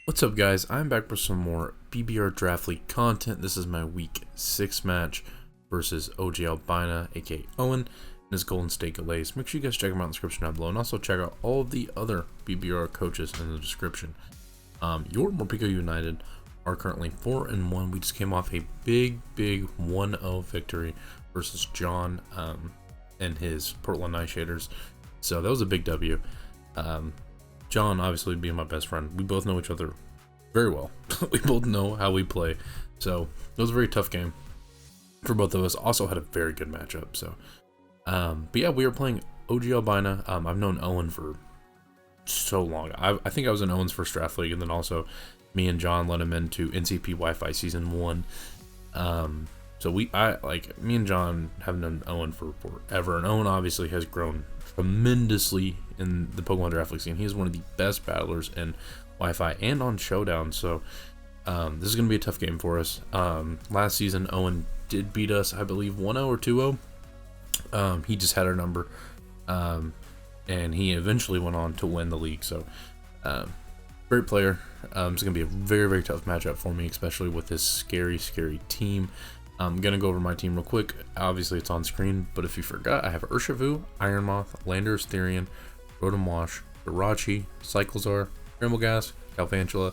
What's up, guys? I'm back with some more BBR Draft League content. This is my week 6 match versus OG Albina, aka Owen, and his Golden State Galaze. Make sure you guys check them out in the description down below, and also check out all of the other BBR coaches in the description. Your Morpico United are currently 4-1. We just came off a big 1-0 victory versus John and his Portland Nightshaders. So that was a big W. John obviously being my best friend. We both know each other very well. We both know how we play. So it was a very tough game for both of us. Also had a very good matchup. So, but yeah, we were playing OG Albina. I've known Owen for so long. I think I was in Owen's first draft league, and then also me and John let him into NCP Wi-Fi season 1. So me and John have known Owen for forever, and Owen obviously has grown tremendously in the Pokemon Draft League scene. He is one of the best battlers in Wi-Fi and on Showdown, so this is going to be a tough game for us. Last season, Owen did beat us, I believe, 1-0 or 2-0. He just had our number, and he eventually went on to win the league, so great player. It's going to be a very tough matchup for me, especially with this scary team. I'm going to go over my team real quick. Obviously, it's on screen, but if you forgot, I have Urshifu, Ironmoth, Landorus-THERIan, Rotom-Wash, Jirachi, Cyclizar, Tremblegas, Galvantula,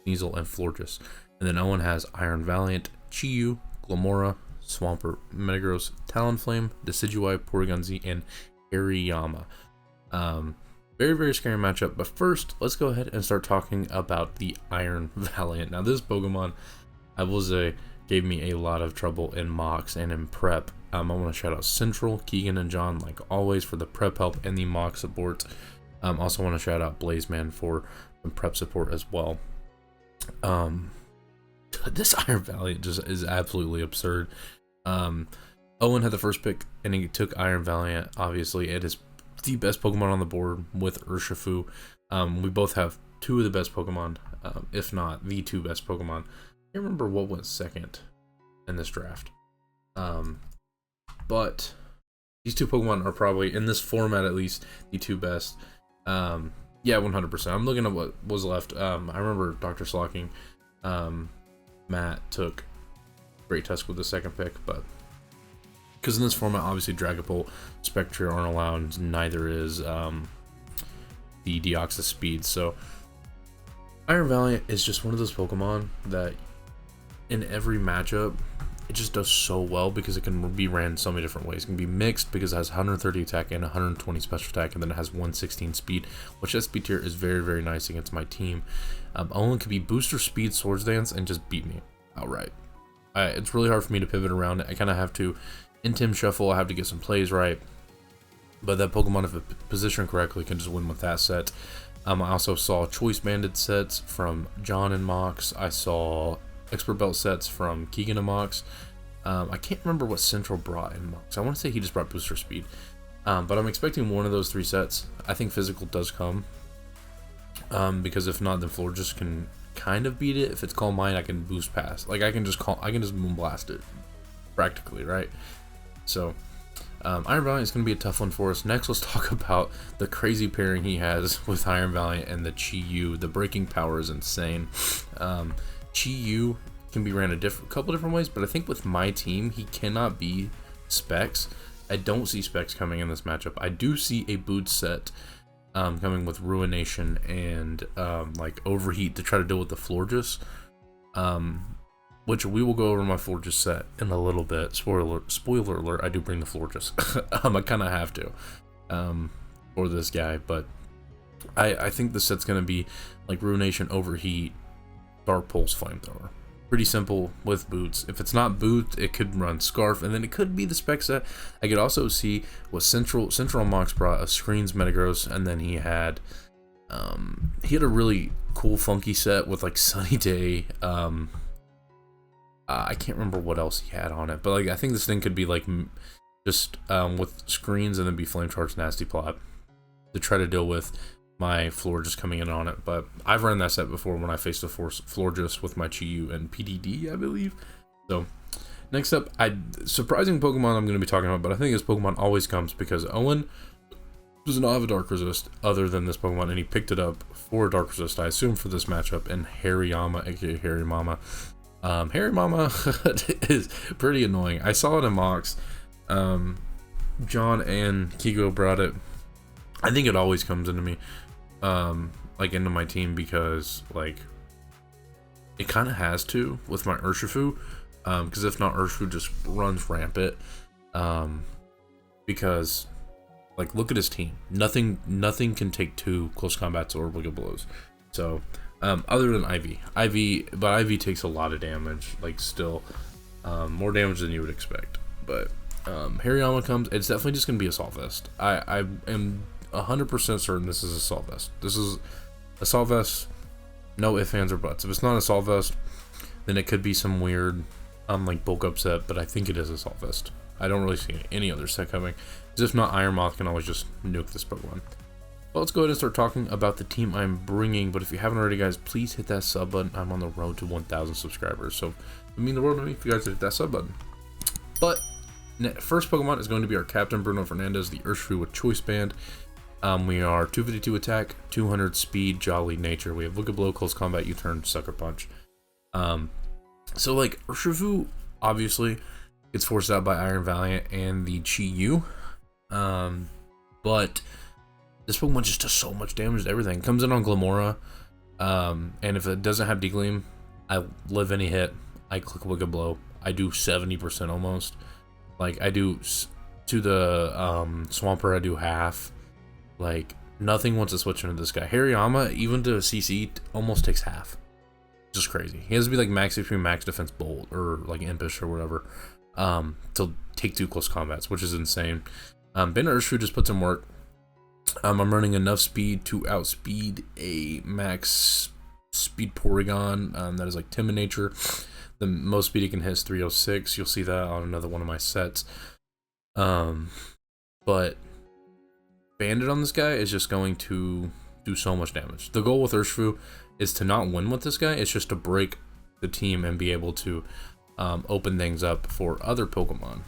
Sneasel, and Florges. And then Owen has Iron Valiant, Chi-Yu, Glamora, Swampert, Metagross, Talonflame, Decidueye, Porygon-Z, and Hariyama. Very scary matchup, but first, let's go ahead and start talking about the Iron Valiant. Now, this Pokemon, I will say, gave me a lot of trouble in mocks and in prep. I want to shout out Central, Keegan, and John, like always, for the prep help and the mock support. Also want to shout out Blazeman for the prep support as well. This Iron Valiant just is absolutely absurd. Owen had the first pick, and he took Iron Valiant. Obviously, it is the best Pokemon on the board with Urshifu. We both have two of the best Pokemon, if not the two best Pokemon. I can't remember what went second in this draft. But these two Pokemon are probably, in this format at least, the two best. Yeah, 100%. I'm looking at what was left. I remember Dr. Slocking. Matt took Great Tusk with the second pick, but because in this format, obviously Dragapult, Spectre aren't allowed, neither is the Deoxys Speed. So Iron Valiant is just one of those Pokemon that in every matchup, it just does so well because it can be ran so many different ways. It can be mixed because it has 130 attack and 120 special attack, and then it has 116 speed, which that speed tier is very nice against my team. Owen could be booster speed Swords Dance and just beat me outright. It's really hard for me to pivot around it. I kind of have to in-Tim Shuffle. I have to get some plays right, but that Pokemon, if it positioned correctly, can just win with that set. I also saw Choice Banded sets from John and Mox. I saw Expert Belt sets from Keegan and Mox. I can't remember what Central brought in Mox. I want to say he just brought booster speed. But I'm expecting one of those three sets. I think physical does come. Because if not, then Florges can kind of beat it. If it's Calm Mind, I can boost past. Like I can just Moonblast it. Practically, right? So Iron Valiant is going to be a tough one for us. Next, let's talk about the crazy pairing he has with Iron Valiant and the Chi-Yu. The breaking power is insane. Chi-Yu can be ran a couple different ways, but I think with my team, he cannot be Specs. I don't see Specs coming in this matchup. I do see a boot set coming with Ruination and like Overheat to try to deal with the Florges, which we will go over my Florges set in a little bit. Spoiler alert, I do bring the Florges. I kind of have to for this guy, but I think the set's going to be like Ruination, Overheat, Dark Pulse, Flamethrower. Pretty simple with boots. If it's not boot, it could run Scarf, and then it could be the spec set. I could also see what Central Mox brought, a Screens Metagross, and then he had a really cool funky set with like Sunny Day. I can't remember what else he had on it, but like I think this thing could be like just with Screens and then be Flame Charge Nasty Plot to try to deal with my Florges coming in on it. But I've run that set before when I faced a Florges with my Chi-Yu and PDD, I believe. So next up, surprising Pokemon I'm going to be talking about, but I think this Pokemon always comes because Owen does not have a Dark Resist other than this Pokemon, and he picked it up for Dark Resist, I assume, for this matchup, and Hariyama, aka Harry Mama. Harry Mama is pretty annoying. I saw it in mocks. John and Kigo brought it. I think it always comes into me, like into my team, because like it kind of has to with my Urshifu, because if not, Urshifu just runs rampant. Because like look at his team. Nothing can take 2 close combats or Wicked Blows. So other than Ivy, but Ivy takes a lot of damage, like still more damage than you would expect. But Hariyama comes. It's definitely just gonna be Assault Vest. I am 100% certain this is Assault Vest. This is Assault Vest. No ifs, ands, or buts. If it's not Assault Vest, then it could be some weird like bulk up set. But I think it is Assault Vest. I don't really see any other set coming. Because if not, Iron Moth can always just nuke this Pokemon. Well, let's go ahead and start talking about the team I'm bringing. But if you haven't already, guys, please hit that sub button. I'm on the road to 1,000 subscribers. So it would mean the world to me if you guys hit that sub button. But first Pokemon is going to be our Captain Bruno Fernandez, the Urshifu with Choice Band. We are 252 attack, 200 speed, jolly nature. We have Wicked Blow, close combat, U-turn, sucker punch. So like Urshifu obviously gets forced out by Iron Valiant and the Chi-Yu. But this Pokemon just does so much damage to everything. Comes in on Glamora, and if it doesn't have D-Gleam, I live any hit. I click Wicked Blow. I do 70% almost. Like I do to the Swampert, I do half. Like nothing wants to switch into this guy. Hariyama, even to CC, almost takes half. Just crazy. He has to be like max HP, max defense, bolt, or like impish or whatever, to take 2 close combats, which is insane. Ben Urshifu just put some work. I'm running enough speed to outspeed a max speed Porygon that is like Timid Nature. The most speed he can hit is 306. You'll see that on another one of my sets. But Bandit on this guy is just going to do so much damage. The goal with Urshifu is to not win with this guy. It's just to break the team and be able to open things up for other Pokemon,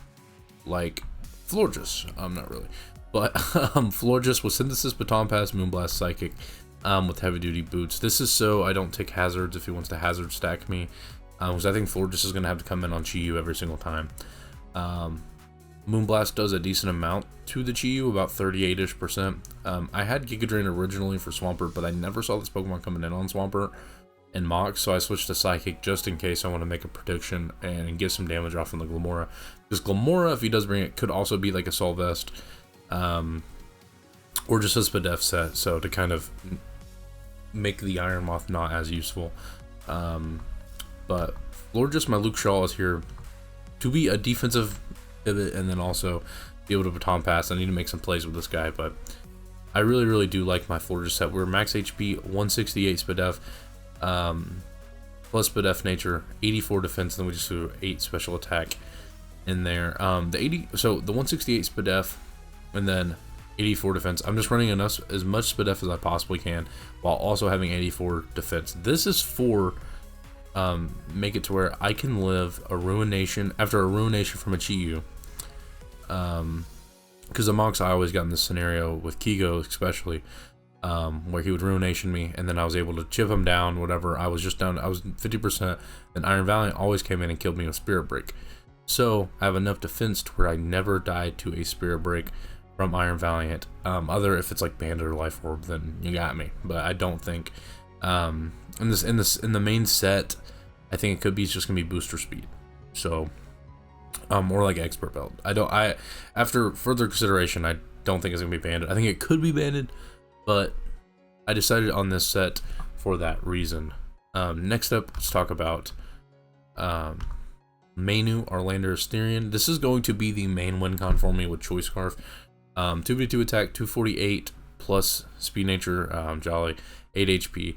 like Florges. Not really, but Florges with Synthesis, Baton Pass, Moonblast, Psychic, with heavy duty boots. This is so I don't take hazards if he wants to hazard stack me, because I think Florges is going to have to come in on Chi-Yu every single time. Moonblast does a decent amount to the Chi-Yu, about 38-ish%. I had Giga Drain originally for Swampert, but I never saw this Pokemon coming in on Swampert and Mox, so I switched to Psychic just in case I want to make a prediction and get some damage off on the Glamora. Because Glamora, if he does bring it, could also be like a Assault Vest, or just a Spadef set, so to kind of make the Iron Moth not as useful. But Florges, my Luke Shaw, is here to be a defensive pivot and then also be able to Baton Pass. I need to make some plays with this guy, but I really do like my Florges set. We're max HP, 168 Spadef, plus Spadef Nature, 84 defense, and then we just do 8 special attack in there. So the 168 Spadef and then 84 defense. I'm just running as much Spadef as I possibly can while also having 84 defense. This is for make it to where I can live a Ruination after a Ruination from a Chi-Yu. Because the Mox, I always got in this scenario with Kigo especially, where he would Ruination me and then I was able to chip him down, whatever. I was just down, I was 50%, and Iron Valiant always came in and killed me with Spirit Break. So I have enough defense to where I never died to a Spirit Break from Iron Valiant. Other if it's like Bandit or Life Orb, then you got me. But I don't think in the main set, I think it could be just gonna be booster speed. So or like Expert Belt. After further consideration, I don't think it's gonna be Bandit. I think it could be Bandit, but I decided on this set for that reason. Next up, let's talk about Mainu, our LANDORUS-THERIAN. This is going to be the main win con for me with Choice Scarf. 252 attack, 248 plus speed nature, jolly, 8 HP.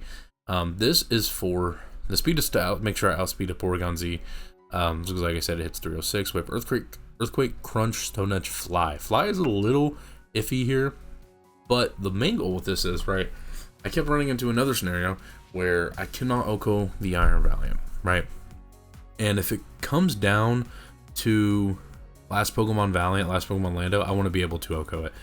This is for the speed is to make sure I outspeed a Porygon Z. Because like I said, it hits 306. We have Earthquake, Crunch, Stone Edge, Fly. Fly is a little iffy here, but the main goal with this is, right, I kept running into another scenario where I cannot OHKO the Iron Valiant, right? And if it comes down to last Pokemon Valiant, last Pokemon Lando, I want to be able to OHKO it.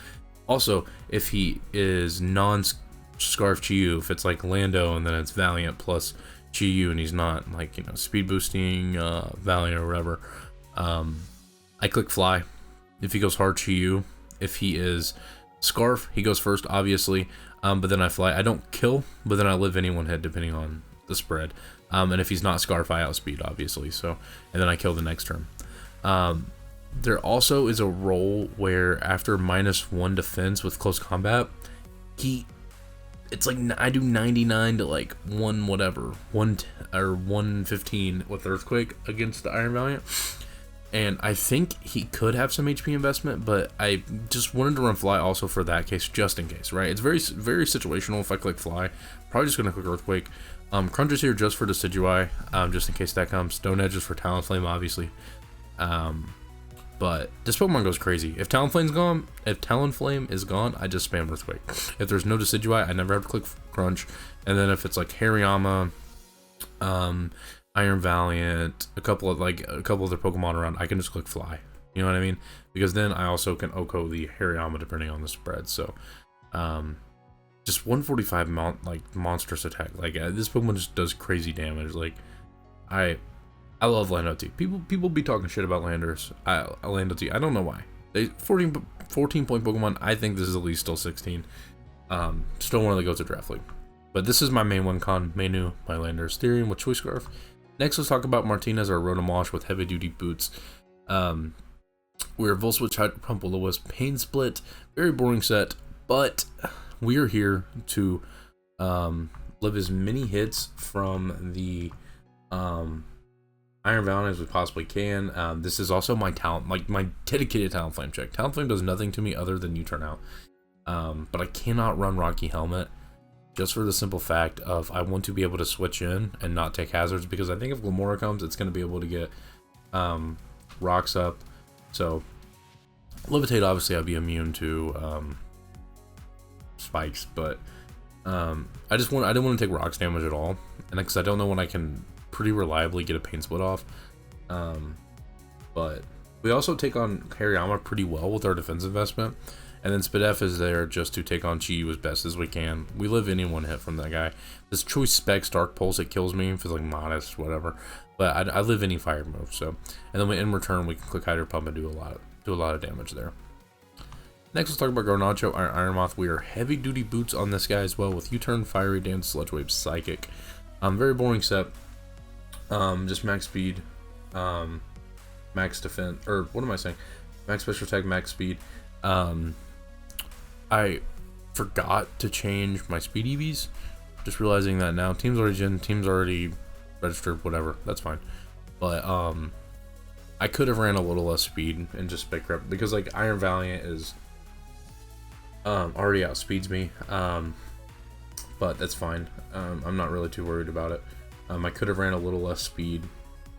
Also, if he is non-Scarf Chi-Yu, if it's like Lando and then it's Valiant plus Chi-Yu and he's not like, you know, speed boosting Valiant or whatever, I click fly. If he goes hard Chi-Yu, if he is Scarf, he goes first, obviously, but then I fly. I don't kill, but then I live any one hit depending on the spread. And if he's not Scarf, I outspeed, obviously, so, and then I kill the next turn. There also is a role where after -1 defense with close combat, it's like I do 99 to like 1 whatever, 115 with Earthquake against the Iron Valiant. And I think he could have some HP investment, but I just wanted to run fly also for that case, just in case, right? It's very, very situational. If I click fly, probably just gonna click Earthquake. Crunch is here just for Decidueye, just in case that comes. Stone Edge is for Talonflame, obviously. But this Pokemon goes crazy. If Talonflame is gone, I just spam Earthquake. If there's no Decidueye, I never have to click Crunch. And then if it's like Hariyama, Iron Valiant, a couple other Pokemon around, I can just click fly. You know what I mean? Because then I also can OHKO the Hariyama depending on the spread. So, just 145 monstrous attack. Like this Pokemon just does crazy damage. Like I love Lando T. People be talking shit about Landorus. Lando T. I don't know why. They 14 point Pokemon. I think this is at least still 16. Still one of the go to draft league. But this is my main one con menu, my Landorus-THERIAN with Choice Scarf. Next, let's talk about Martinez, our Rotom Wash with heavy duty boots. We're Volswitch Hydro Pump Will-O-Wisp Pain Split. Very boring set, but we are here to live as many hits from the Iron Valiant as we possibly can. This is also my talent, like my dedicated Talonflame check. Talonflame does nothing to me other than U-turn out. But I cannot run Rocky Helmet just for the simple fact of I want to be able to switch in and not take hazards, because I think if Glimmora comes, it's going to be able to get rocks up. So Levitate, obviously I'd be immune to spikes, but I didn't want to take rocks damage at all, and because I don't know when I can pretty reliably get a Pain Split off. But we also take on Hariyama pretty well with our defense investment. And then Spadef is there just to take on Chi-Yu as best as we can. We live any one hit from that guy. This Choice Specs Dark Pulse, it kills me if it's like modest, whatever. But I live any fire move. So, and then in return we can click Hydro Pump and do a lot of damage there. Next, let's talk about Garnacho, our Iron Moth. We are heavy duty boots on this guy as well with U-turn, Fiery Dance, Sludge Wave, Psychic. Very boring set. Just max speed, max defense, or what am I saying? Max special attack, max speed. I forgot to change my speed EVs. Just realizing that now. Team's already registered, whatever. That's fine. But I could have ran a little less speed and just pick up, because like Iron Valiant is already outspeeds me. But that's fine. I'm not really too worried about it. I could have ran a little less speed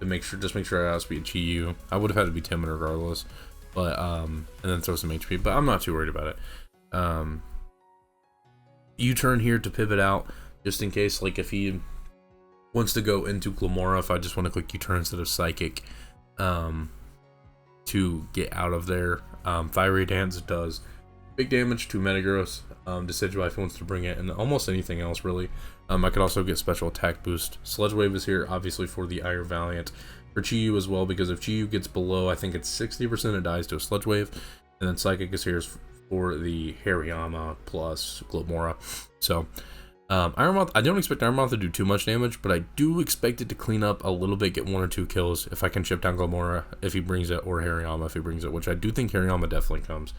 to make sure I outspeed Chi-Yu. I would have had to be timid regardless. But and then throw some HP, but I'm not too worried about it. U-turn here to pivot out, just in case, like if he wants to go into Glimmora, if I just want to click U-turn instead of Psychic, to get out of there. Fiery Dance does big damage to Metagross, Decidueye if he wants to bring it, and almost anything else really. I could also get special attack boost. Sludge Wave is here, obviously for the Iron Valiant. For Chi-Yu as well, because if Chi-Yu gets below, I think it's 60% it dies to a Sludge Wave. And then Psychic is here for the Hariyama plus Glimmora. So, Iron Moth, I don't expect Iron Moth to do too much damage, but I do expect it to clean up a little bit, get 1 or 2 kills if I can chip down Glimmora if he brings it, or Hariyama if he brings it, which I do think Hariyama definitely comes.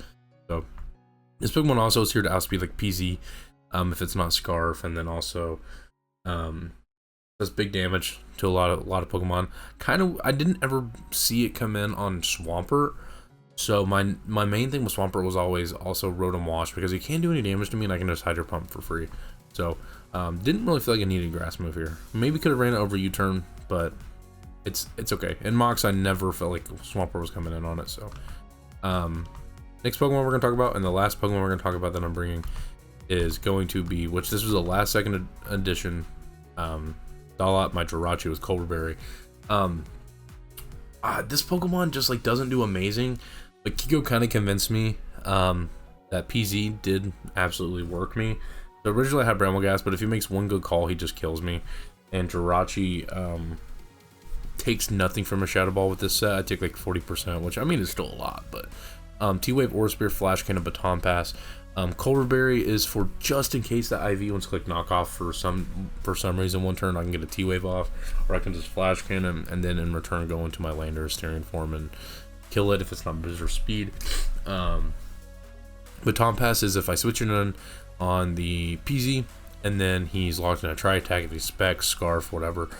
So, this Pokemon also is here to outspeed like PZ if it's not Scarf, and then also does big damage to a lot of Pokemon. I didn't ever see it come in on Swampert. So my main thing with Swampert was always also Rotom Wash, because he can't do any damage to me and I can just Hydro Pump for free. So didn't really feel like I needed Grass move here. Maybe could have ran it over U-turn, but it's okay. In Mox, I never felt like Swampert was coming in on it. So next Pokemon we're gonna talk about, and the last Pokemon we're gonna talk about that I'm bringing, is going to be, which this was the last second edition Dolot, my Jirachi with Culver Berry. This Pokemon just like doesn't do amazing. But Kiko kind of convinced me that that PZ did absolutely work me. So originally I had Brambleghast, but if he makes one good call, he just kills me. And Jirachi takes nothing from a Shadow Ball with this set. I take like 40%, which I mean is still a lot, but T-Wave, Aura Spear, Flash Cannon, Baton Pass. Culver Berry is for just in case that IV wants to click knockoff for some reason one turn, I can get a T-Wave off, or I can just Flash Cannon and then in return go into my Landorus-THERIAN form and kill it if it's not Blizzard speed. Baton Pass is if I switch it on the PZ and then he's locked in a tri-attack, if he's Spec, Scarf, whatever,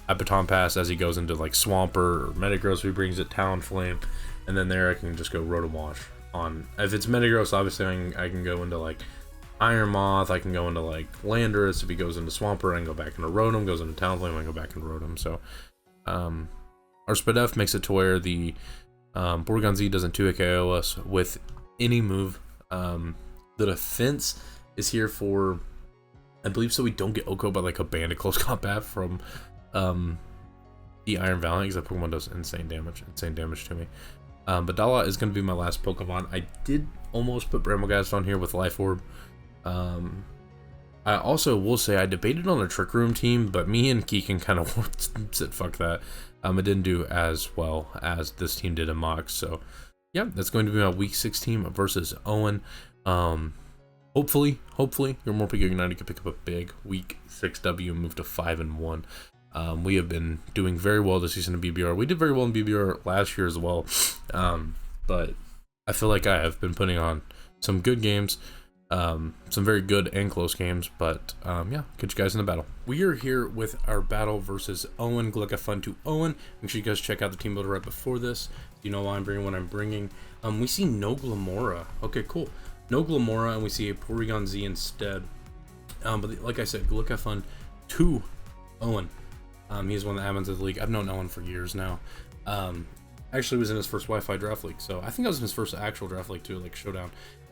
I Baton Pass as he goes into like Swampert or Metagross if he brings it, Talonflame, and then there I can just go Rotom Wash on. If it's Metagross, obviously I can go into like Iron Moth, I can go into like Landorus. If he goes into Swampert, I can go back into Rotom, goes into Talonflame, I can go back into Rotom. So our Spadef makes it to where the Porygon Z doesn't 2-hit KO us with any move. The defense is here for, I believe, so we don't get Oko by like a banded close combat from the Iron Valiant, because that Pokemon does insane damage to me. But Dala is going to be my last Pokemon. I did almost put Brambleghast on here with Life Orb. I also will say I debated on a Trick Room team, but me and Keegan kind of said fuck that. It didn't do as well as this team did in Mox. So yeah, that's going to be my Week 6 team versus Owen. Hopefully, your Morpeko United can pick up a big Week 6 W and move to 5-1. We have been doing very well this season in BBR. We did very well in BBR last year as well, but I feel like I have been putting on some good games, some very good and close games, but yeah, catch you guys in the battle. We are here with our battle versus Owen. Good luck, have fun to Owen. Make sure you guys check out the team builder right before this. You know why I'm bringing what I'm bringing. We see no Glamora. Okay, cool. No Glamora, and we see a Porygon Z instead. But like I said, good luck, have fun to Owen. He's one of the admins of the league. I've known Owen for years now. Actually was in his first Wi-Fi draft league, so I think I was in his first actual draft league too, like Showdown.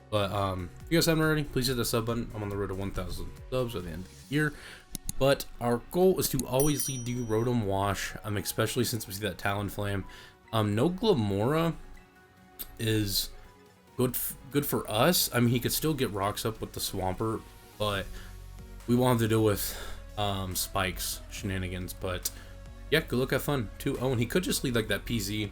But if you guys haven't already, please hit the sub button. I'm on the road to 1,000 subs at the end of the year. But our goal is to always do Rotom Wash, especially since we see that Talonflame. No Glamora is good for us. I mean, he could still get rocks up with the Swampert, but we won't have to deal with Spike's shenanigans. But yeah, good luck, have fun too. Oh, and he could just lead like that PZ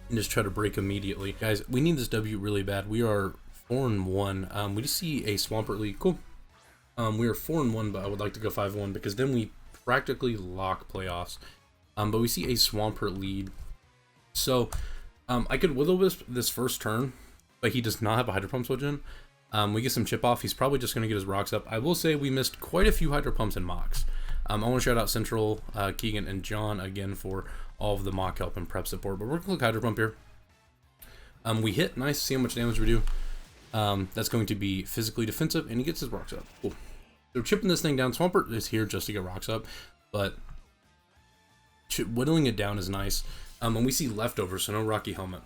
and just try to break immediately. Guys, we need this W really bad. We are 4-1. We just see a Swampert lead. Cool. We are 4-1, but I would like to go 5-1 because then we practically lock playoffs. But we see a Swampert lead. So I could Will-O-Wisp this first turn, but he does not have a Hydro Pump switch in. We get some chip off. He's probably just going to get his rocks up. I will say we missed quite a few Hydro Pumps in Mox. I want to shout out Central, Keegan, and John again for all of the mock help and prep support. But we're going to click Hydro Pump here. We hit. Nice. See how much damage we do. That's going to be physically defensive, and he gets his rocks up. Cool. So chipping this thing down. Swampert is here just to get rocks up, but whittling it down is nice. And we see leftovers, so no Rocky Helmet.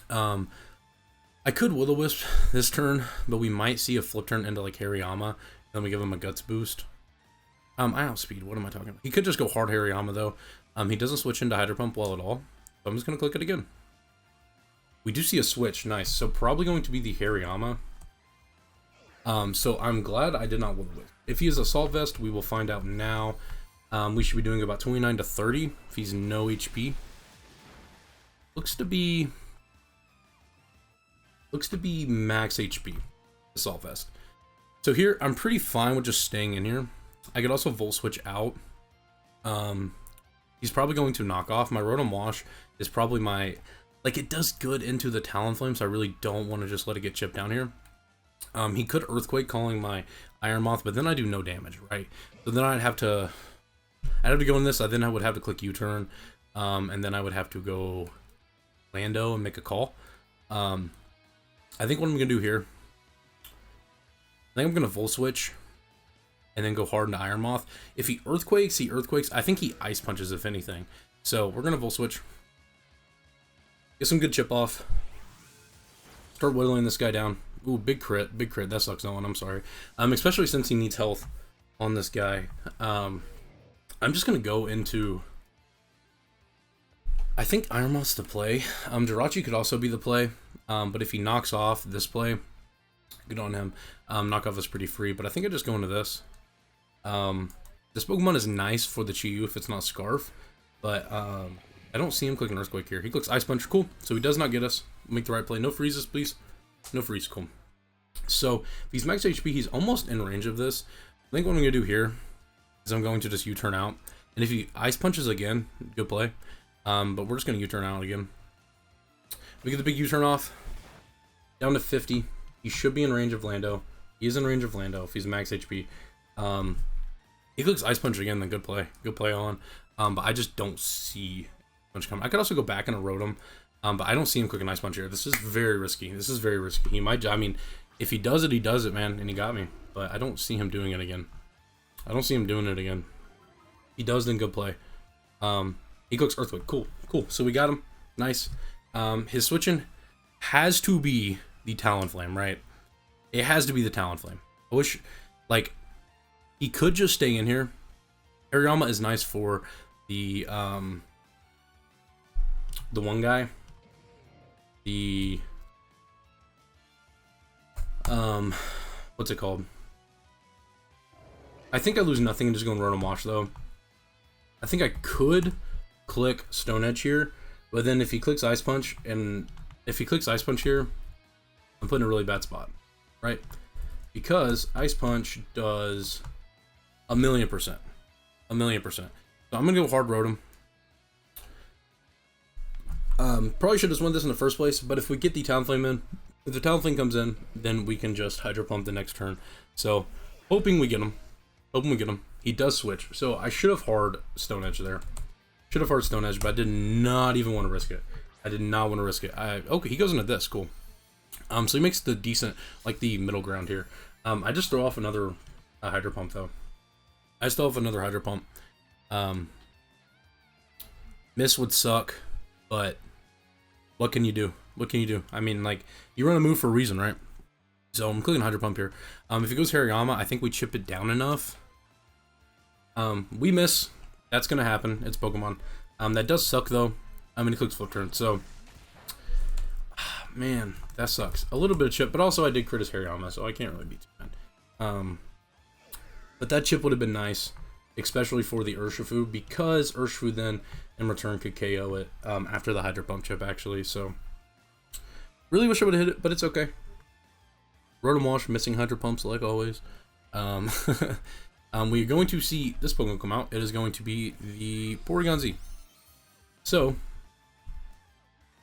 I could Will-O-Wisp this turn, but we might see a flip turn into like Hariyama, and then we give him a Guts boost. I outspeed, what am I talking about? He could just go hard Hariyama though. He doesn't switch into Hydro Pump well at all, so I'm just gonna click it again. We do see a switch, nice. So probably going to be the Hariyama. So I'm glad I did not Will-O-Wisp. If he is Assault Vest, we will find out now. We should be doing about 29 to 30 if he's no HP. Looks to be max HP, Assault Vest. So here, I'm pretty fine with just staying in here. I could also Volt Switch out. He's probably going to knock off. My Rotom Wash is probably my, like, it does good into the Talonflame, so I really don't want to just let it get chipped down here. He could Earthquake calling my Iron Moth, but then I do no damage, right? So then I'd have to go in this. Then I would have to click U-turn, and then I would have to go Lando and make a call. I think what I'm going to do here, I think I'm going to Volt Switch and then go hard into Iron Moth. If he Earthquakes, I think he Ice Punches if anything. So we're going to Volt Switch. Get some good chip off. Start whittling this guy down. Ooh, big crit. That sucks, Owen. I'm sorry. Especially since he needs health on this guy. I'm just going to go into, I think Iron Moth's the play. Jirachi could also be the play. But if he knocks off this play, Good on him. Knockoff is pretty free, but I think I just go into this. This Pokemon is nice for the Chi-Yu if it's not Scarf, but I don't see him clicking Earthquake here. He clicks Ice Punch, cool. So he does not get us. Make the right play. No freezes, please. No freeze, cool. So if he's max HP, he's almost in range of this. I think what I'm going to do here is I'm going to just U-turn out. And if he Ice Punches again, good play. But we're just going to U-turn out again. We get the big U-turn off. Down to 50. He should be in range of Lando. He is in range of Lando if he's max HP. He clicks Ice Punch again, then good play. Good play on. But I just don't see Punch coming. I could also go back and erode him. But I don't see him clicking Ice Punch here. This is very risky. This is very risky. He might, I mean, if he does it, man. And he got me. But I don't see him doing it again. I don't see him doing it again. He does, then good play. He clicks Earthquake. Cool. Cool. So we got him. Nice. His switching has to be the Talonflame, right? It has to be the Talonflame. I wish, like, he could just stay in here. Hariyama is nice for the one guy. The what's it called? I think I lose nothing and just go and Rotom Wash though. I think I could click Stone Edge here, but then if he clicks Ice Punch, and if he clicks Ice Punch here, I'm putting in a really bad spot, right? Because Ice Punch does 1,000,000%. 1,000,000%. So I'm gonna go hard Rotom. Probably should have just won this in the first place, but if we get the Talonflame in, if the Talonflame comes in, then we can just Hydro Pump the next turn. So, hoping we get him. Hoping we get him. He does switch. So, I should have hard Stone Edge there. Should have hard Stone Edge, but I did not even want to risk it. I did not want to risk it. Okay, he goes into this. Cool. So he makes the decent, like the middle ground here. I just throw off another Hydro Pump, though. I still have another Hydro Pump. Miss would suck, but what can you do? What can you do? I mean, like, you run a move for a reason, right? So I'm clicking Hydro Pump here. If it goes Hariyama, I think we chip it down enough. We miss. That's going to happen. It's Pokemon. That does suck, though. I mean, it clicks Flip Turn. So, man, that sucks. A little bit of chip, but also I did crit his Hariyama, so I can't really be too bad. But that chip would have been nice, especially for the Urshifu, because Urshifu then, in return, could KO it after the Hydro Pump chip, actually. So, really wish I would have hit it, but it's okay. Rotom Wash, missing Hydro Pumps, like always. We're going to see this Pokemon come out. It is going to be the Porygon Z. So,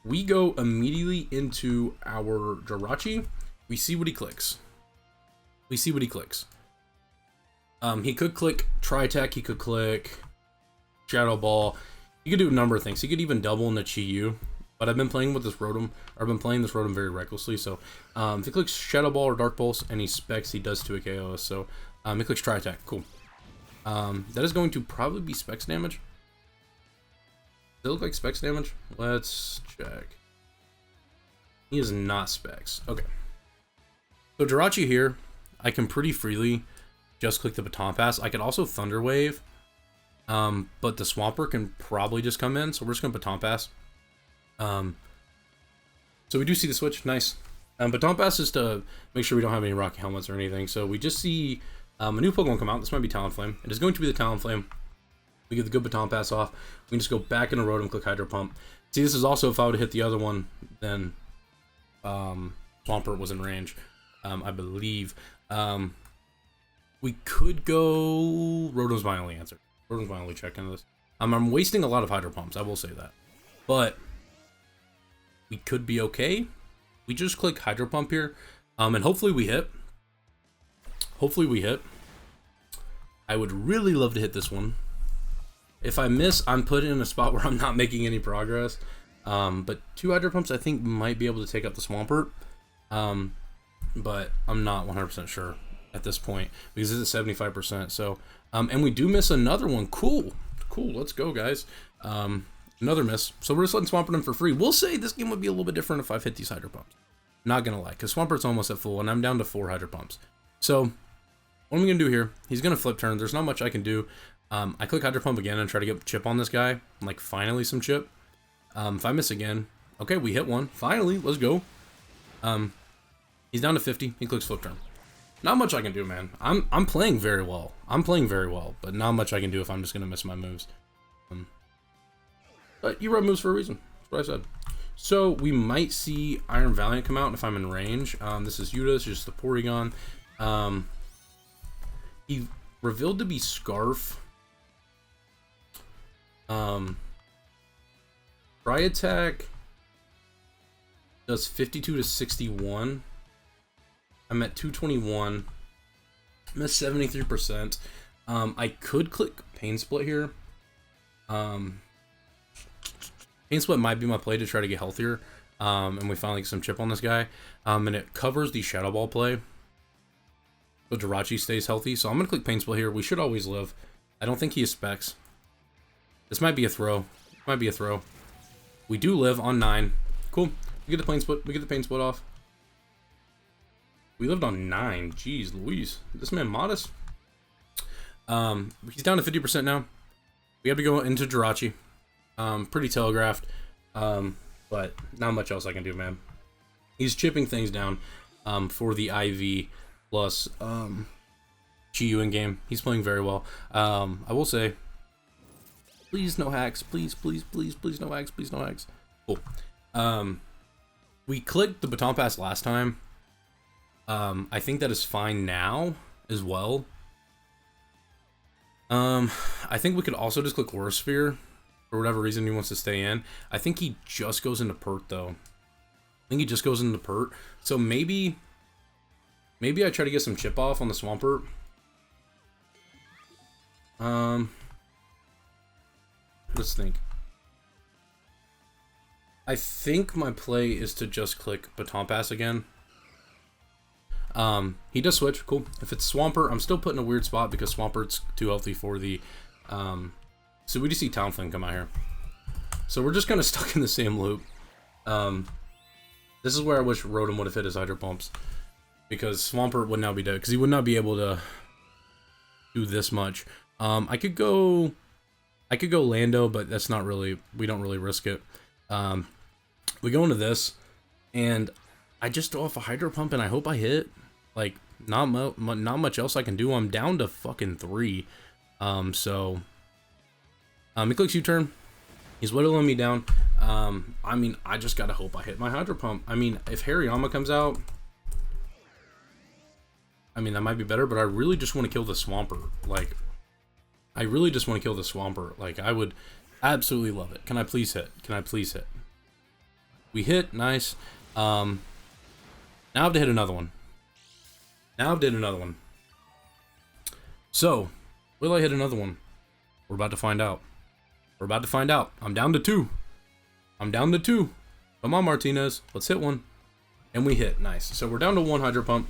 we go immediately into our Jirachi. We see what he clicks. We see what he clicks. He could click Tri-Attack. He could click Shadow Ball. He could do a number of things. He could even double in the Chi-Yu. But I've been playing with this Rotom. I've been playing this Rotom very recklessly. So if he clicks Shadow Ball or Dark Pulse and he specs, he does 2 KOs. So he clicks Tri-Attack. Cool. That is going to probably be specs damage. Does it look like specs damage? Let's check. He is not specs. Okay. So Jirachi here, I can pretty freely just click the Baton Pass. I could also Thunder Wave, but the Swampert can probably just come in, so we're just going to Baton Pass. So we do see the switch, nice. Baton Pass is to make sure we don't have any Rocky Helmets or anything, so we just see a new Pokemon come out. This might be Talonflame. It is going to be the Talonflame. We get the good Baton Pass off. We can just go back in a Rotom, click Hydro Pump. See, this is also if I would have hit the other one, then Swampert was in range, I believe. We could go... Rotom's my only answer. Rotom's my only check into this. I'm wasting a lot of Hydro Pumps, I will say that. But we could be okay. We just click Hydro Pump here. And hopefully we hit. Hopefully we hit. I would really love to hit this one. If I miss, I'm put in a spot where I'm not making any progress. But 2 Hydro Pumps I think might be able to take out the Swampert. But I'm not 100% sure at this point because it's at 75%. So, and we do miss another one. Cool. Cool. Let's go, guys. Another miss. So we're just letting Swampert in for free. We'll say this game would be a little bit different if I've hit these Hydro Pumps. Not going to lie, because Swampert's almost at full, and I'm down to 4 Hydro Pumps. So, what am I going to do here? He's going to Flip Turn. There's not much I can do. I click Hydro Pump again and try to get chip on this guy. Like, finally some chip. If I miss again... Okay, we hit one. Finally, let's go. He's down to 50. He clicks flip turn. Not much I can do, man. I'm playing very well. I'm playing very well, but not much I can do if I'm just gonna miss my moves. But you rub moves for a reason. That's what I said. So we might see Iron Valiant come out if I'm in range. This is Yuta. This is just the Porygon. He revealed to be Scarf. Fry attack does 52 to 61. I'm at 221. I'm at 73%. I could click Pain Split here. Pain Split might be my play to try to get healthier. And we finally get some chip on this guy. And it covers the Shadow Ball play. So Jirachi stays healthy. So I'm going to click Pain Split here. We should always live. I don't think he has specs. This might be a throw. Might be a throw. We do live on 9. Cool. We get the Pain Split. We get the Pain Split off. We lived on 9. Jeez Louise. This man modest. He's down to 50% now. We have to go into Jirachi. Pretty telegraphed. But not much else I can do, man. He's chipping things down for the IV plus GU in game. He's playing very well. I will say, please no hacks. Please, please, please, please no hacks. Please no hacks. Cool. We clicked the baton pass last time. I think that is fine now as well. I think we could also just click Aura Sphere for whatever reason he wants to stay in. I think he just goes into Pert though. I think he just goes into Pert. So maybe I try to get some chip off on the Swampert. Let's think. I think my play is to just click Baton Pass again. He does switch, cool. If it's Swampert, I'm still put in a weird spot because Swampert's too healthy for the, so we just see Talonflame come out here. So we're just kind of stuck in the same loop. This is where I wish Rotom would have hit his Hydro Pumps, because Swampert would now be dead, because he would not be able to do this much. I could go Lando, but that's not really, we don't really risk it. We go into this, and I just throw off a Hydro Pump, and I hope I hit. Like, not much else I can do. I'm down to fucking 3. So, he clicks U-turn. He's whittling me down. I mean, I just gotta hope I hit my Hydro Pump. I mean, if Hariyama comes out, I mean, that might be better, but I really just want to kill the Swampert. Like, I really just want to kill the Swampert. Like, I would absolutely love it. Can I please hit? Can I please hit? We hit. Nice. Now I have to hit another one. Now I have to hit another one. So, will I hit another one? We're about to find out. We're about to find out. I'm down to 2. I'm down to 2. Come on, Martinez. Let's hit one. And we hit. Nice. So we're down to 1 Hydro Pump.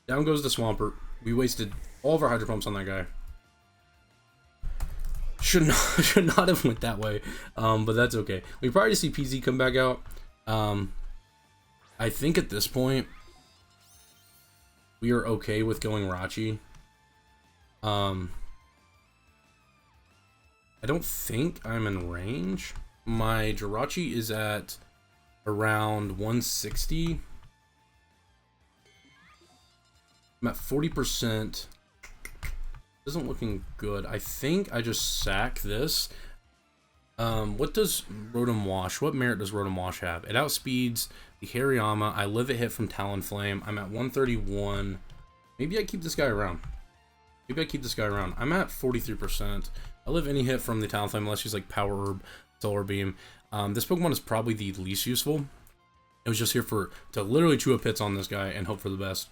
Down goes the Swampert. We wasted all of our Hydro Pumps on that guy. Should not have went that way. But that's okay. We probably see PZ come back out. I think at this point we are okay with going Rachi. I don't think I'm in range. My Jirachi is at around 160. I'm at 40%. Isn't looking good. I think I just sack this. What does Rotom Wash? What merit does Rotom Wash have? It outspeeds the Hariyama. I live a hit from Talonflame. I'm at 131. Maybe I keep this guy around. Maybe I keep this guy around. I'm at 43%. I live any hit from the Talonflame unless she's like Power Herb, Solar Beam. This Pokemon is probably the least useful. It was just here to literally chew up hits on this guy and hope for the best.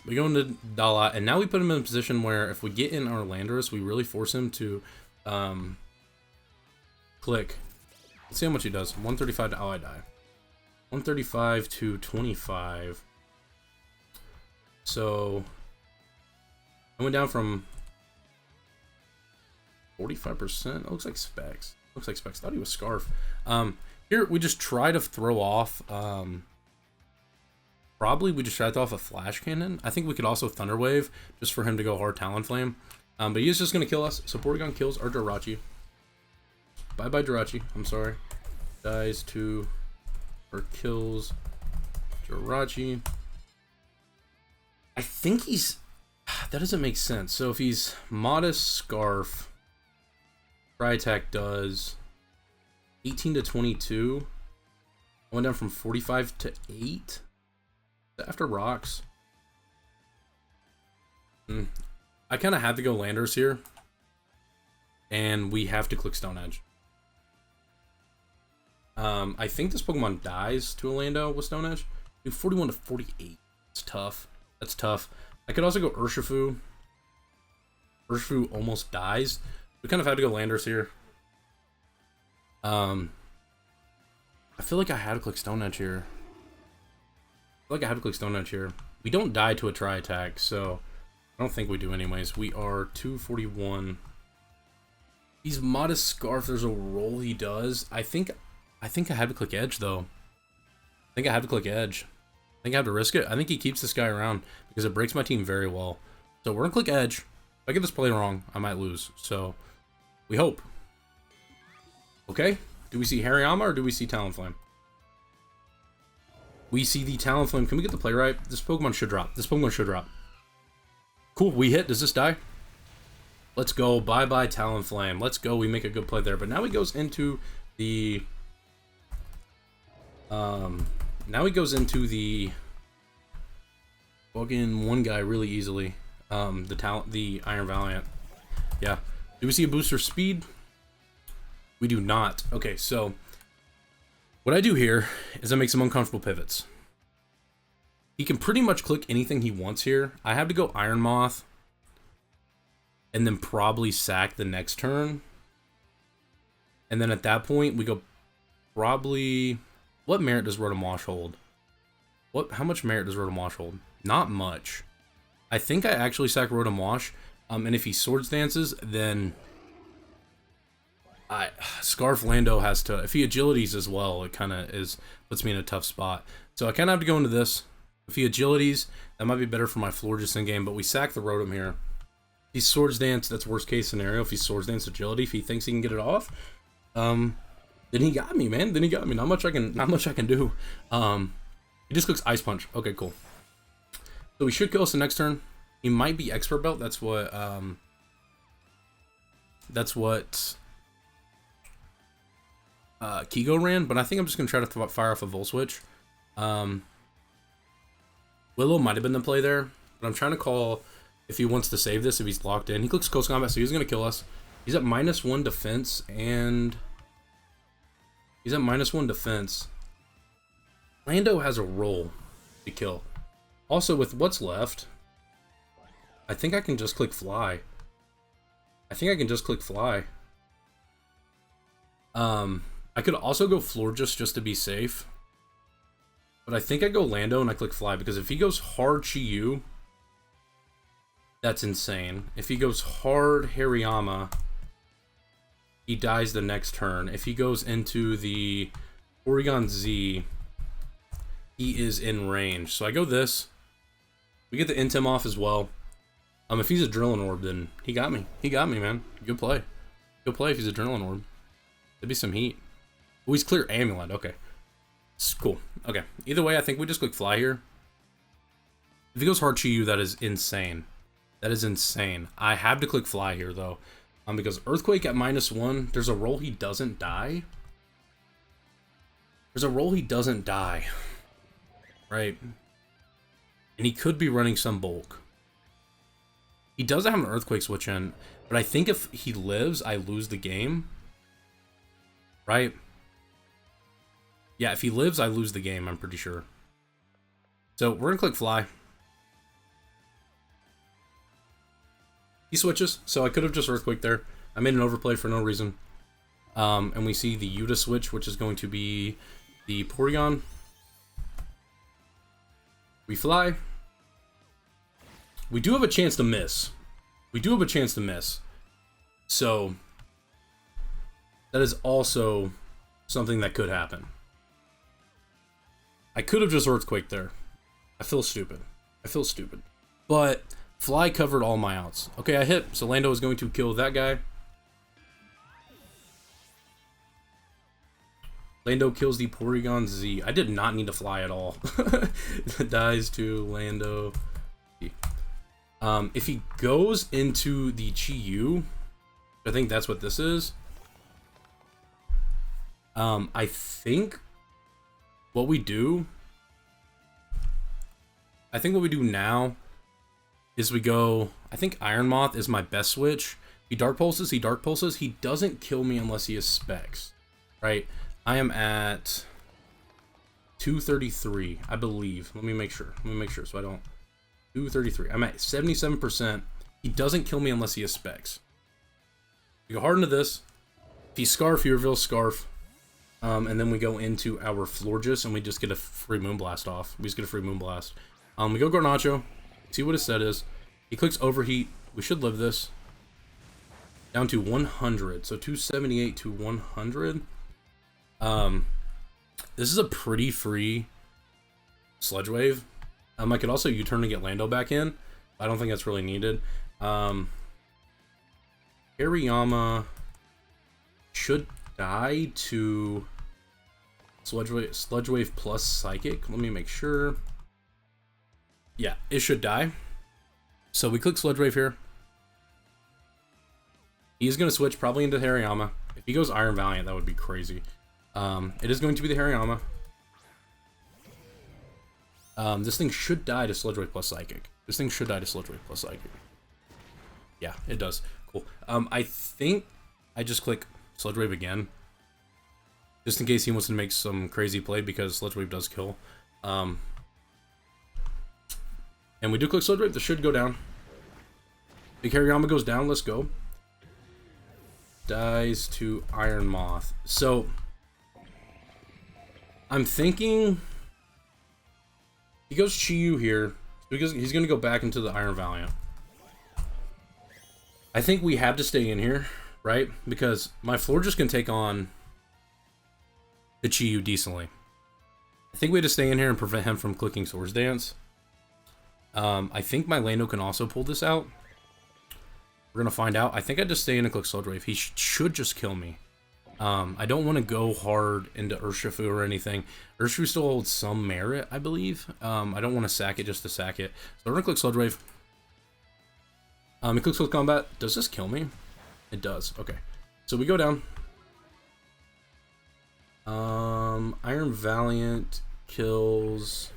We go into Dala, and now we put him in a position where if we get in our Landorus, we really force him to click. Let's see how much he does. 135 to, oh, I die. 135 to 25. So I went down from 45%. It looks like Specs. Looks like Specs. Thought he was Scarf. Here we just try to throw off. Probably we just tried to throw off a Flash Cannon. I think we could also Thunder Wave just for him to go hard Talonflame. But he is just gonna kill us. So Porygon kills our Jirachi. Bye bye Jirachi. I'm sorry. Dies to or kills Jirachi. I think he's... That doesn't make sense. So if he's Modest Scarf, Try Attack does 18 to 22. I went down from 45 to 8. After rocks. I kind of had to go Landers here. And we have to click Stone Edge. I think this Pokemon dies to a Lando with Stone Edge. Dude, 41 to 48. It's tough. That's tough. I could also go Urshifu. Urshifu almost dies. We kind of had to go Landers here. I feel like I had to click Stone Edge here. We don't die to a Tri Attack, so I don't think we do anyways. We are 241. He's Modest Scarf. There's a roll he does. I think I had to click Edge though. I think I have to risk it. I think he keeps this guy around because it breaks my team very well. So we're gonna click Edge. If I get this play wrong, I might lose. So we hope. Okay. Do we see Hariyama or do we see Talonflame? We see the Talonflame. Can we get the play right? This Pokemon should drop. Cool. We hit. Does this die? Let's go. Bye-bye, Talonflame. Let's go. We make a good play there. But now he goes into the... Fucking one guy really easily. The Iron Valiant. Yeah. Do we see a booster speed? We do not. Okay, so what I do here is I make some uncomfortable pivots. He can pretty much click anything he wants here. I have to go Iron Moth and then probably sack the next turn. And then at that point, we go probably... What merit does Rotom Wash hold? How much merit does Rotom Wash hold? Not much. I think I actually sack Rotom Wash. And if he Swords Dances, then... Scarf Lando has to... If he Agilities as well, it kind of puts me in a tough spot. So I kind of have to go into this. If he Agilities, that might be better for my Florges in game, but we sack the Rotom here. If he Swords Dance, that's worst case scenario. If he Swords Dance Agility, if he thinks he can get it off, then he got me, man. Not much I can do. He just clicks Ice Punch. Okay, cool. So we should kill us the next turn. He might be Expert Belt. That's what Kigo ran, but I think I'm just gonna try to fire off a Volt Switch. Willow might have been the play there, but I'm trying to call if he wants to save this, if he's locked in. He clicks Close Combat, so he's gonna kill us. He's at -1 defense, and he's at -1 defense. Lando has a roll to kill. Also, with what's left, I think I can just click Fly. I could also go Florges just to be safe. But I think I go Lando and I click Fly, because if he goes hard Chi-Yu, that's insane. If he goes hard Hariyama, he dies the next turn. If he goes into the Porygon Z, he is in range. So I go this. We get the Intem off as well. If he's a Drilling Orb, then he got me. He got me, man. Good play. Good play if he's a Drilling Orb. There'd be some heat. Oh, he's clear Amulet. Okay. It's cool. Okay. Either way, I think we just click Fly here. If he goes hard Chi-Yu, that is insane. That is insane. I have to click Fly here, though. Because Earthquake at -1, there's a roll he doesn't die. Right. And he could be running some bulk. He doesn't have an Earthquake switch in, but I think if he lives, I lose the game. Right? Yeah, if he lives, I lose the game, I'm pretty sure. So we're gonna click Fly. He switches, so I could have just Earthquake there. I made an overplay for no reason. And we see the Yuta switch, which is going to be the Porygon. We fly. We do have a chance to miss. So that is also something that could happen. I could have just Earthquake there. I feel stupid. But Fly covered all my outs. Okay, I hit. So Lando is going to kill that guy. Lando kills the Porygon Z. I did not need to fly at all. Dies to Lando. If he goes into the Chi-Yu, I think that's what this is. I think what we do now is we go, I think Iron Moth is my best switch. He Dark Pulses, he doesn't kill me unless he has specs, right? I am at 233, I believe. Let me make sure so I don't, 233. I'm at 77%. He doesn't kill me unless he has specs. We go hard into this. If he Scarf, he reveals Scarf. And then we go into our Florges and we just get a free Moonblast off. We just get a free Moonblast. We go Garnacho, see what his set is. He clicks Overheat. We should live this. Down to 100. So 278 to 100. This is a pretty free Sludge Wave. I could also U-turn to get Lando back in. I don't think that's really needed. Hariyama should die to Sludge Wave plus Psychic. Let me make sure. Yeah, it should die. So we click Sludge Wave here. He's going to switch probably into Hariyama. If he goes Iron Valiant, that would be crazy. It is going to be the Hariyama. This thing should die to Sludge Wave plus Psychic. Yeah, it does. Cool. I think I just click Sludge Wave again. Just in case he wants to make some crazy play because Sludge Wave does kill. And we do click Sludge Wave. This should go down. Big Hariyama goes down. Let's go. Dies to Iron Moth. So I'm thinking he goes Chi-Yu here because he's going to go back into the Iron Valiant. I think we have to stay in here, right? Because my Florges can take on the Chi-Yu decently. I think we have to stay in here and prevent him from clicking Swords Dance. I think my Lando can also pull this out. We're going to find out. I think I just stay in and click Sludge Wave. He should just kill me. I don't want to go hard into Urshifu or anything. Urshifu still holds some merit, I believe. I don't want to sack it just to sack it. So we're going to click Sludge Wave. He clicks with Combat. Does this kill me? It does. Okay. So we go down. Iron Valiant kills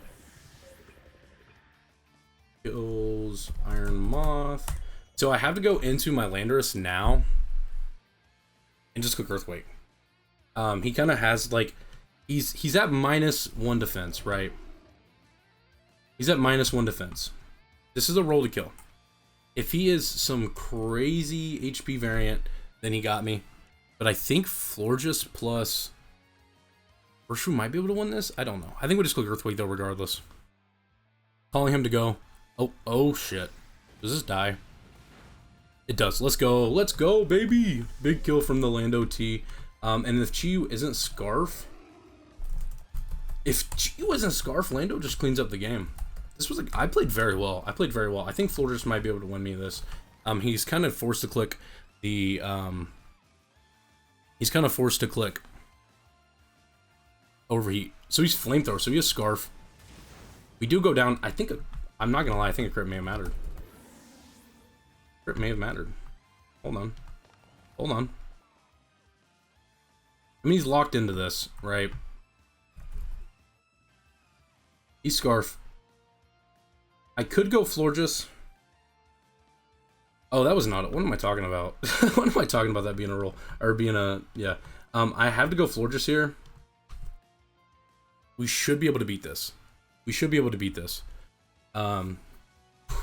Iron Moth. So I have to go into my Landorus now and just click Earthquake. He kind of has like he's at -1 defense, right? He's at -1 defense. This is a roll to kill. If he is some crazy HP variant, then he got me. But I think Florges plus Urshifu might be able to win this. I don't know. I think we just click Earthquake though, regardless. Calling him to go. Oh shit. Does this die? It does. Let's go, baby. Big kill from the Lando T. And if Chi-Yu isn't Scarf, Lando just cleans up the game. This was I played very well. I think Florges might be able to win me this. He's kind of forced to click the Overheat. So he's Flamethrower. So he has Scarf. We do go down. I think I'm not gonna lie. I think a crit may have mattered. Crit may have mattered. Hold on. I mean, he's locked into this, right? He's Scarf. I could go Florges. Oh, that was not it. What am I talking about? What am I talking about that being a roll? Or being a... Yeah. I have to go Florges here. We should be able to beat this. I'm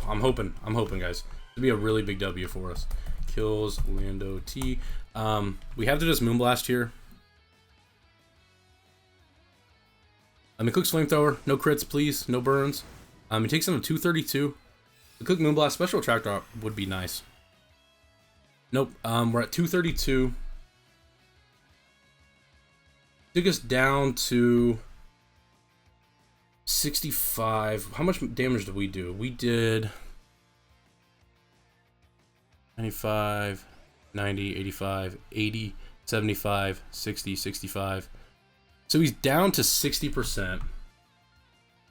hoping, guys. It'll be a really big W for us. Kills Lando T. We have to just Moonblast here. He clicks Flamethrower. No crits, please. No burns. He takes him to 232. The click Moonblast. Special Attract Drop would be nice. Nope. We're at 232. Took us down to 65. How much damage did we do? We did 95, 90, 85, 80, 75, 60, 65. So he's down to 60%.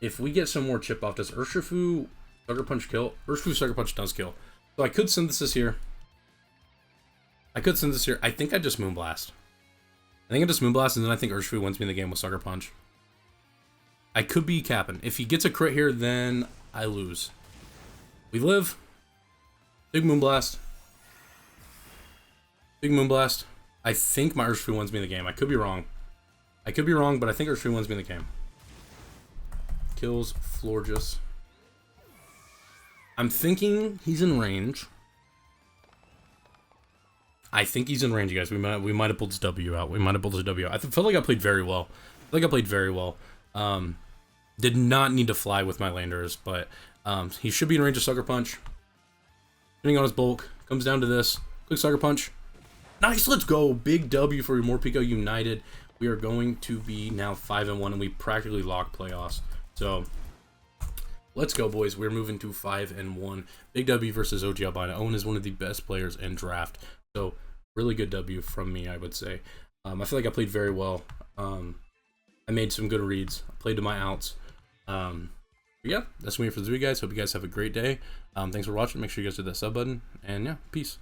If we get some more chip off, does Urshifu Sucker Punch kill? Urshifu Sucker Punch does kill. So I could Synthesis here. I think I just Moonblast. And then I think Urshifu wins me the game with Sucker Punch. I could be capping. If he gets a crit here, then I lose. We live. Big Moonblast. I think my Urshifu wins me the game. I could be wrong. But I think Urshifu wins me the game. Kills Florges. I'm thinking he's in range. I think he's in range, you guys. We might have pulled his W out. I felt like I played very well. Did not need to fly with my Landorus, but he should be in range of Sucker Punch. Depending on his bulk, comes down to this. Quick Sucker Punch. Nice, let's go. Big W for Morpeko United. We are going to be now 5-1, and we practically locked playoffs. So let's go, boys. We're moving to 5-1. Big W versus OG Albina. Owen is one of the best players in draft. So really good W from me, I would say. I feel like I played very well. I made some good reads. I played to my outs. Yeah, that's me for this video, guys. Hope you guys have a great day. Thanks for watching. Make sure you guys hit that sub button. And yeah, peace.